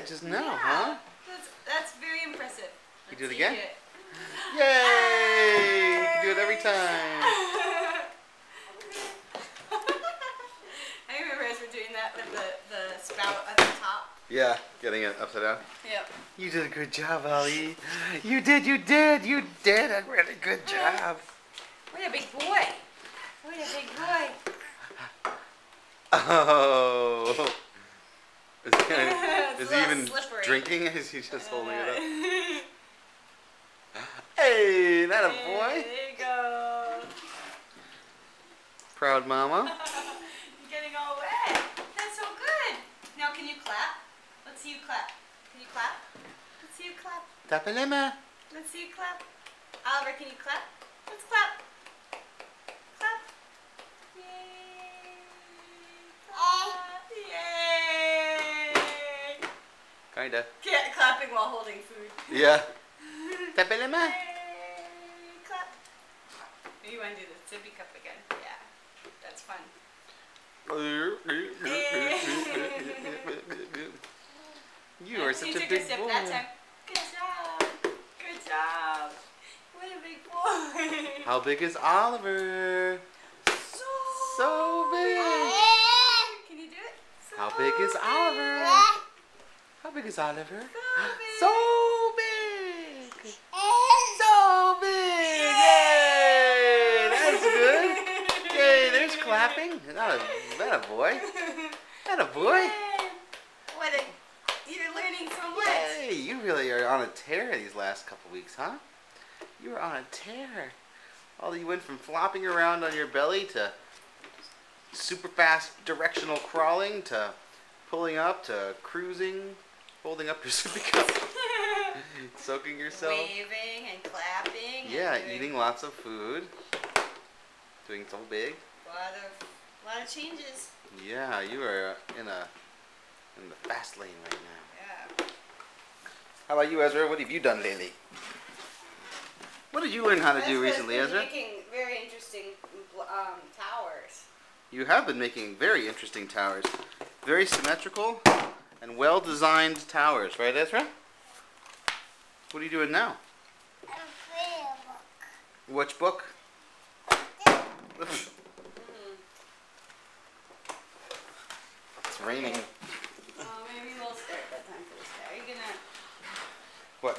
it just now, yeah. huh? That's very impressive. You do it again? Yay! You can do it every time. I remember as we're doing that with the spout at the top. Yeah, getting it upside down. Yep. You did a good job, Ali. You did a really good job. What a big boy. What a big boy. Oh. Is he even slippery. drinking? Is he just holding it up? Hey, that a boy. There you go. Proud mama. You're getting all wet. That's so good. Now can you clap? Let's see you clap. Can you clap? Let's see you clap. Tapalema. Let's see you clap. Oliver, can you clap? Let's clap. Clap. Yay. Clap. Yay. Kinda. Clapping while holding food. Yeah. Tapalema. Yay. Clap. You want to do the sippy cup again? Yeah. That's fun. You are such a took big sip boy. that time. Good job. Good job. What a big boy. How big is Oliver? So big. Can you do it? How big is Oliver? How big is Oliver? So big. So big. Yay! That's good. Yay! There's clapping. That a boy. That a boy. What a... You're learning so much. Hey, you really are on a tear these last couple weeks, huh? You were on a tear. You went from flopping around on your belly to super fast directional crawling to pulling up to cruising, holding up your sippy cup, soaking yourself. Waving and clapping. Yeah, and eating lots of food. Doing so big. A lot of changes. Yeah, you are in the fast lane right now. Yeah. How about you, Ezra? What have you done lately? What did you learn how to do recently, Ezra? Making very interesting towers. You have been making very interesting towers. Very symmetrical and well-designed towers, right, Ezra? What are you doing now? I'm reading a book. Which book? It's raining. Oh, maybe we'll start that time for this guy. Are you gonna... What?